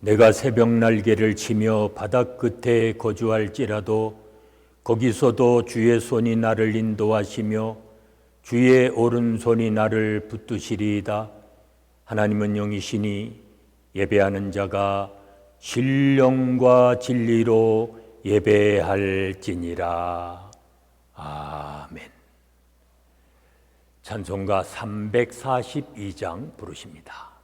내가 새벽 날개를 치며 바닥 끝에 거주할지라도 거기서도 주의 손이 나를 인도하시며 주의 오른손이 나를 붙드시리이다. 하나님은 영이시니 예배하는 자가 신령과 진리로 예배할지니라. 아멘. 찬송가 342장 부르십니다.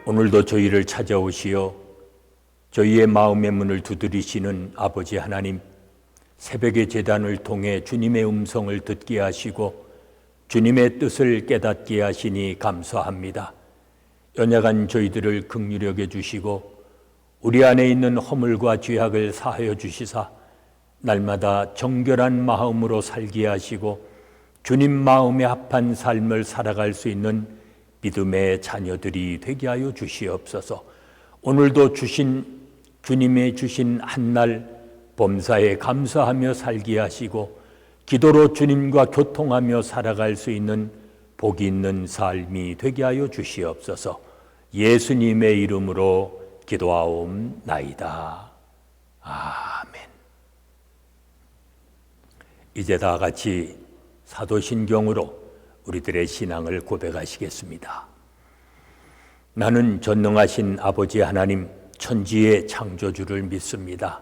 오늘도 저희를 찾아오시어 저희의 마음의 문을 두드리시는 아버지 하나님, 새벽의 제단을 통해 주님의 음성을 듣게 하시고 주님의 뜻을 깨닫게 하시니 감사합니다. 연약한 저희들을 긍휼히 여겨 주시고 우리 안에 있는 허물과 죄악을 사하여 주시사 날마다 정결한 마음으로 살게 하시고 주님 마음에 합한 삶을 살아갈 수 있는 믿음의 자녀들이 되게 하여 주시옵소서. 오늘도 주님의 주신 한날 범사에 감사하며 살게 하시고 기도로 주님과 교통하며 살아갈 수 있는 복이 있는 삶이 되게 하여 주시옵소서. 예수님의 이름으로 기도하옵나이다. 아멘. 이제 다 같이 사도신경으로 우리들의 신앙을 고백하시겠습니다. 나는 전능하신 아버지 하나님, 천지의 창조주를 믿습니다.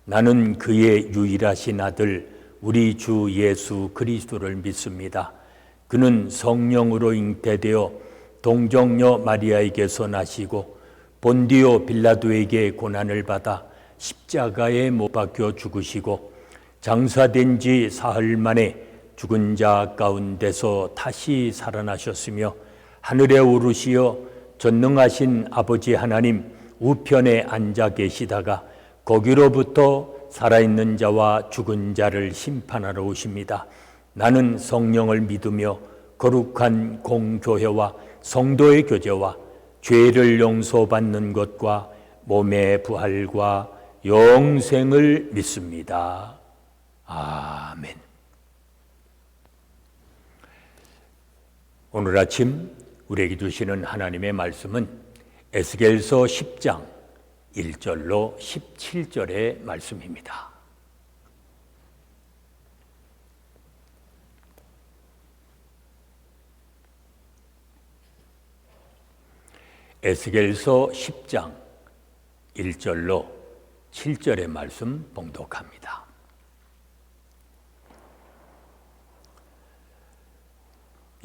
나는 그의 유일하신 아들 우리 주 예수 그리스도를 믿습니다. 그는 성령으로 잉태되어 동정녀 마리아에게서 나시고 본디오 빌라도에게 고난을 받아 십자가에 못 박혀 죽으시고 장사된 지 사흘 만에 죽은 자 가운데서 다시 살아나셨으며 하늘에 오르시어 전능하신 아버지 하나님 우편에 앉아 계시다가 거기로부터 살아있는 자와 죽은 자를 심판하러 오십니다. 나는 성령을 믿으며 거룩한 공교회와 성도의 교제와 죄를 용서받는 것과 몸의 부활과 영생을 믿습니다. 아멘. 오늘 아침 우리에게 주시는 하나님의 말씀은 에스겔서 10장 1절로 17절의 말씀입니다. 에스겔서 10장 1절로 7절의 말씀 봉독합니다.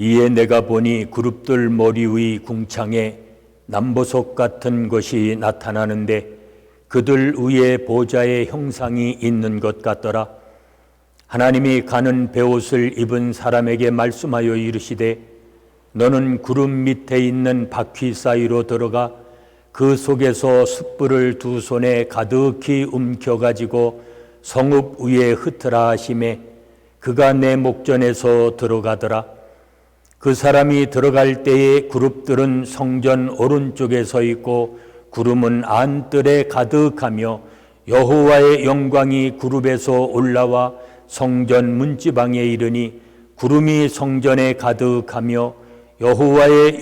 이에 내가 보니 그룹들 머리 위 궁창에 남보석 같은 것이 나타나는데 그들 위에 보좌의 형상이 있는 것 같더라. 하나님이 가는 베옷을 입은 사람에게 말씀하여 이르시되 너는 구름 밑에 있는 바퀴 사이로 들어가 그 속에서 숯불을 두 손에 가득히 움켜가지고 성읍 위에 흩으라 하심에 그가 내 목전에서 들어가더라. 그 사람이 들어갈 때에 그룹들은 성전 오른쪽에 서 있고 구름은 안뜰에 가득하며 여호와의 영광이 그룹에서 올라와 성전 문지방에 이르니 구름이 성전에 가득하며 여호와의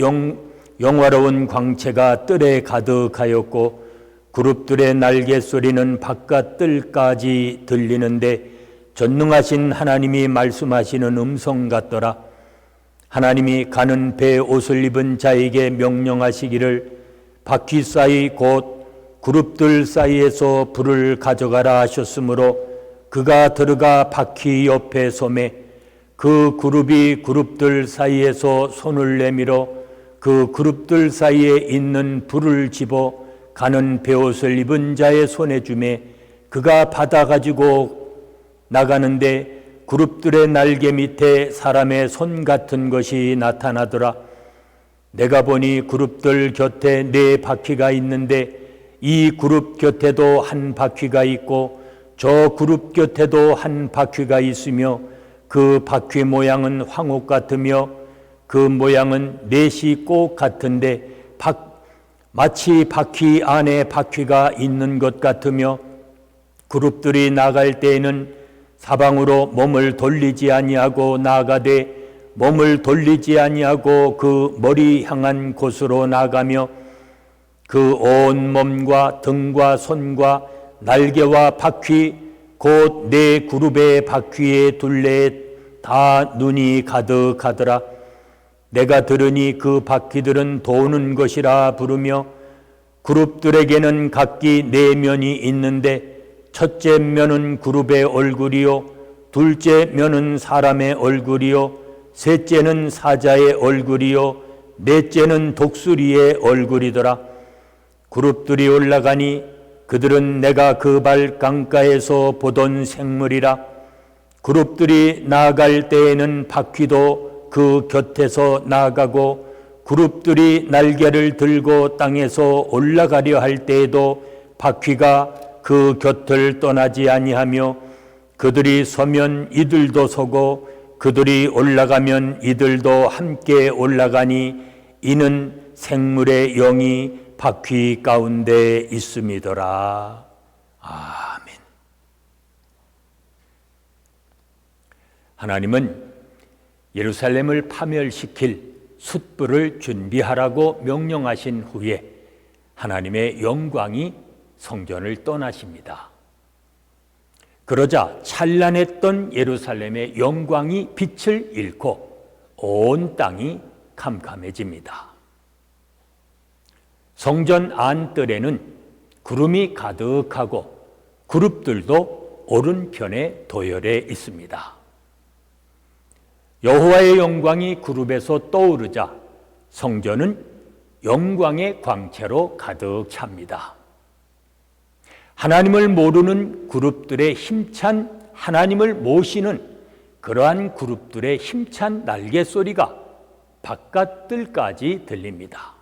영화로운 광채가 뜰에 가득하였고 그룹들의 날개 소리는 바깥 뜰까지 들리는데 전능하신 하나님이 말씀하시는 음성 같더라. 하나님이 가는 배 옷을 입은 자에게 명령하시기를 바퀴 사이 곧 그룹들 사이에서 불을 가져가라 하셨으므로 그가 들어가 바퀴 옆에 서매 그 그룹이 그룹들 사이에서 손을 내밀어 그 그룹들 사이에 있는 불을 집어 가는 베옷을 입은 자의 손에 주매 그가 받아 가지고 나가는데 그룹들의 날개 밑에 사람의 손 같은 것이 나타나더라. 내가 보니 그룹들 곁에 네 바퀴가 있는데 이 그룹 곁에도 한 바퀴가 있고 저 그룹 곁에도 한 바퀴가 있으며 그 바퀴 모양은 황옥 같으며 그 모양은 넷이 꼭 같은데 마치 바퀴 안에 바퀴가 있는 것 같으며 그룹들이 나갈 때에는 사방으로 몸을 돌리지 아니하고 나아가되 몸을 돌리지 아니하고 그 머리 향한 곳으로 나가며 그 온 몸과 등과 손과 날개와 바퀴 곧 네 그룹의 바퀴의 둘레에 다 눈이 가득하더라. 내가 들으니 그 바퀴들은 도는 것이라 부르며 그룹들에게는 각기 네 면이 있는데 첫째 면은 그룹의 얼굴이요 둘째 면은 사람의 얼굴이요 셋째는 사자의 얼굴이요 넷째는 독수리의 얼굴이더라. 그룹들이 올라가니 그들은 내가 그 발 강가에서 보던 생물이라. 그룹들이 나아갈 때에는 바퀴도 그 곁에서 나아가고 그룹들이 날개를 들고 땅에서 올라가려 할 때에도 바퀴가 그 곁을 떠나지 아니하며 그들이 서면 이들도 서고 그들이 올라가면 이들도 함께 올라가니 이는 생물의 영이 바퀴 가운데 있음이더라. 아멘. 하나님은 예루살렘을 파멸시킬 숯불을 준비하라고 명령하신 후에 하나님의 영광이 성전을 떠나십니다. 그러자 찬란했던 예루살렘의 영광이 빛을 잃고 온 땅이 캄캄해집니다. 성전 안뜰에는 구름이 가득하고 그룹들도 오른편에 도열해 있습니다. 여호와의 영광이 그룹에서 떠오르자 성전은 영광의 광채로 가득 찹니다. 하나님을 모르는 그룹들의 힘찬 하나님을 모시는 그러한 그룹들의 힘찬 날개 소리가 바깥뜰까지 들립니다.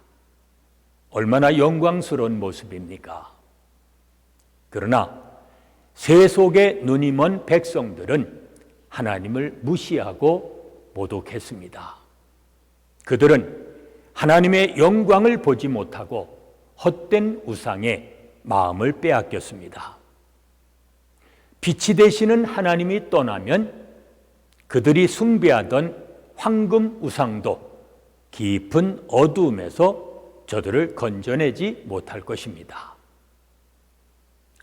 얼마나 영광스러운 모습입니까? 그러나 세속의 눈이 먼 백성들은 하나님을 무시하고 모독했습니다. 그들은 하나님의 영광을 보지 못하고 헛된 우상에 마음을 빼앗겼습니다. 빛이 되시는 하나님이 떠나면 그들이 숭배하던 황금 우상도 깊은 어두움에서 저들을 건져내지 못할 것입니다.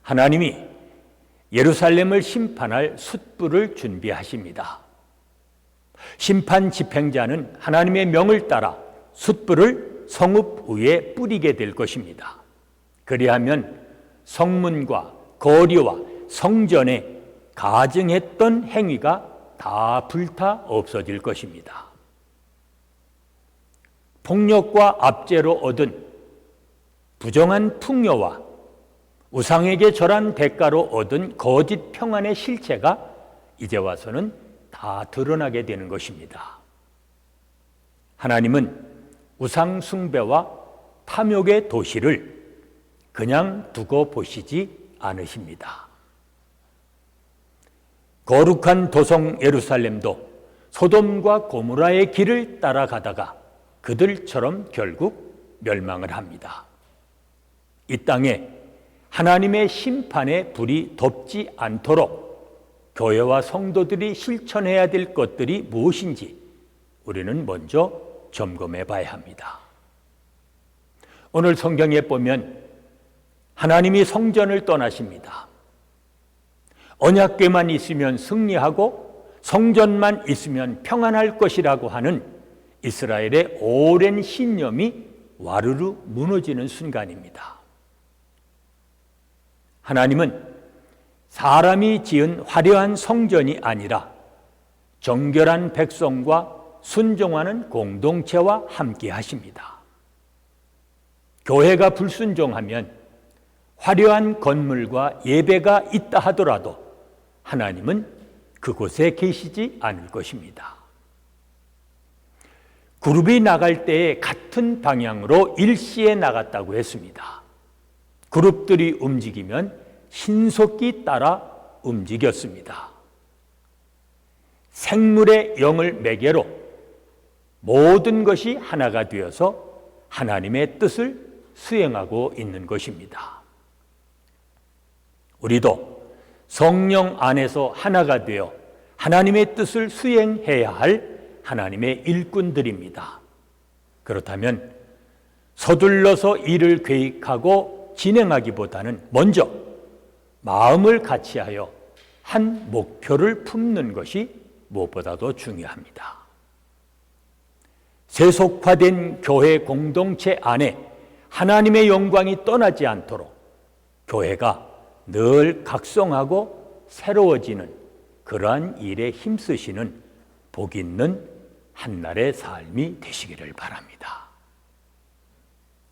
하나님이 예루살렘을 심판할 숯불을 준비하십니다. 심판 집행자는 하나님의 명을 따라 숯불을 성읍 위에 뿌리게 될 것입니다. 그리하면 성문과 거리와 성전에 가증했던 행위가 다 불타 없어질 것입니다. 폭력과 압제로 얻은 부정한 풍요와 우상에게 절한 대가로 얻은 거짓 평안의 실체가 이제 와서는 다 드러나게 되는 것입니다. 하나님은 우상 숭배와 탐욕의 도시를 그냥 두고 보시지 않으십니다. 거룩한 도성 예루살렘도 소돔과 고모라의 길을 따라가다가 그들처럼 결국 멸망을 합니다. 이 땅에 하나님의 심판의 불이 덮지 않도록 교회와 성도들이 실천해야 될 것들이 무엇인지 우리는 먼저 점검해 봐야 합니다. 오늘 성경에 보면 하나님이 성전을 떠나십니다. 언약궤만 있으면 승리하고 성전만 있으면 평안할 것이라고 하는 이스라엘의 오랜 신념이 와르르 무너지는 순간입니다. 하나님은 사람이 지은 화려한 성전이 아니라 정결한 백성과 순종하는 공동체와 함께 하십니다. 교회가 불순종하면 화려한 건물과 예배가 있다 하더라도 하나님은 그곳에 계시지 않을 것입니다. 그룹이 나갈 때에 같은 방향으로 일시에 나갔다고 했습니다. 그룹들이 움직이면 신속히 따라 움직였습니다. 생물의 영을 매개로 모든 것이 하나가 되어서 하나님의 뜻을 수행하고 있는 것입니다. 우리도 성령 안에서 하나가 되어 하나님의 뜻을 수행해야 할 하나님의 일꾼들입니다. 그렇다면 서둘러서 일을 계획하고 진행하기보다는 먼저 마음을 같이하여 한 목표를 품는 것이 무엇보다도 중요합니다. 세속화된 교회 공동체 안에 하나님의 영광이 떠나지 않도록 교회가 늘 각성하고 새로워지는 그러한 일에 힘쓰시는 복 있는 한날의 삶이 되시기를 바랍니다.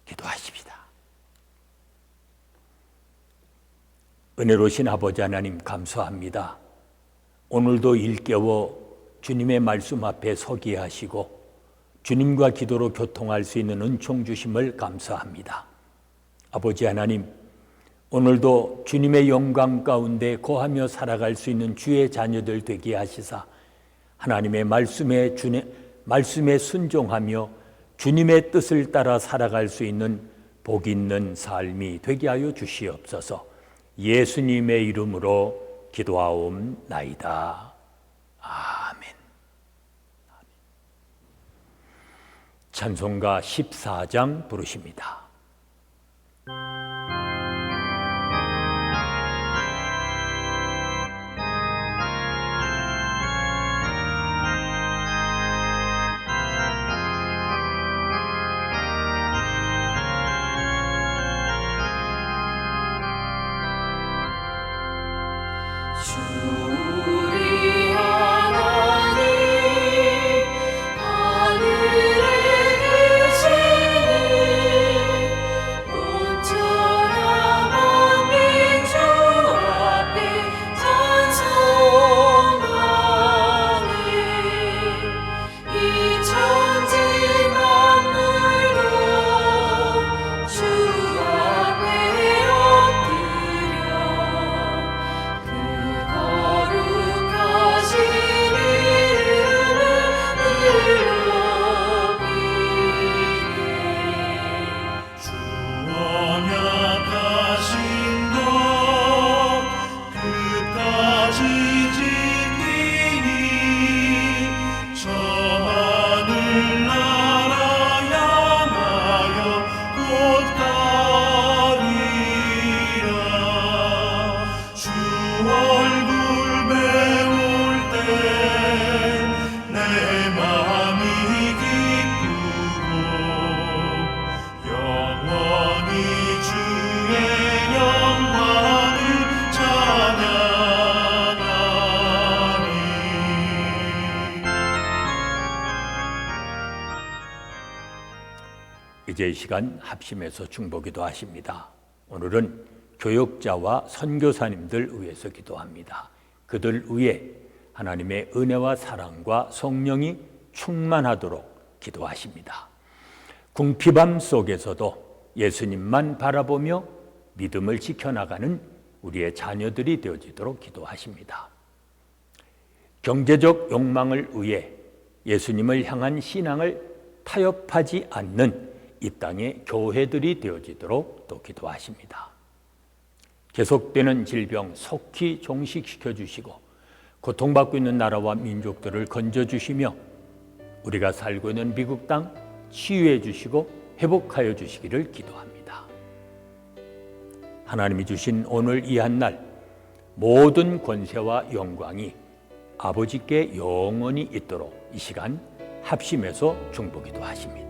기도하십시다. 은혜로우신 아버지 하나님 감사합니다. 오늘도 일깨워 주님의 말씀 앞에 서게 하시고 주님과 기도로 교통할 수 있는 은총 주심을 감사합니다. 아버지 하나님, 오늘도 주님의 영광 가운데 거하며 살아갈 수 있는 주의 자녀들 되게 하시사 하나님의 말씀에 순종하며 주님의 뜻을 따라 살아갈 수 있는 복 있는 삶이 되게 하여 주시옵소서. 예수님의 이름으로 기도하옵나이다. 아멘. 찬송가 14장 부르십니다. 우리 하나님 하늘에 계시는 온전한 만민 주 앞에 찬송하니 이 천지 만물도 주 앞에 엎드려 거룩하신 이름을 높이네. 주 언약하신 것 끝까지 지키니 저 하늘 나라 향하여 곧 가리라. 주 얼굴 배울 때 내 마음이 기쁘고 영원히 주의 영광을 찬양하리. 이제 이 시간 합심해서 중보기도 하십니다. 오늘은 교역자와 선교사님들 위해서 기도합니다. 그들 위해 하나님의 은혜와 사랑과 성령이 충만하도록 기도하십니다. 궁핍함 속에서도 예수님만 바라보며 믿음을 지켜나가는 우리의 자녀들이 되어지도록 기도하십니다. 경제적 욕망을 위해 예수님을 향한 신앙을 타협하지 않는 이 땅의 교회들이 되어지도록 또 기도하십니다. 계속되는 질병 속히 종식시켜 주시고 고통받고 있는 나라와 민족들을 건져주시며 우리가 살고 있는 미국 땅 치유해 주시고 회복하여 주시기를 기도합니다. 하나님이 주신 오늘 이 한 날 모든 권세와 영광이 아버지께 영원히 있도록 이 시간 합심해서 중보기도 하십니다.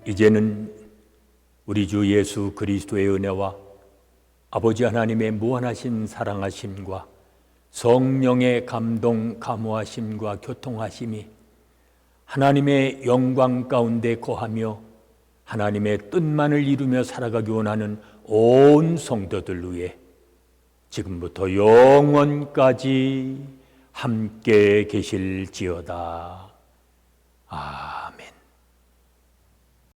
이제는 우리 주 예수 그리스도의 은혜와 아버지 하나님의 무한하신 사랑하심과 성령의 감동 감화하심과 교통하심이 하나님의 영광 가운데 거하며 하나님의 뜻만을 이루며 살아가기 원하는 온 성도들 위해 지금부터 영원까지 함께 계실지어다. 아멘.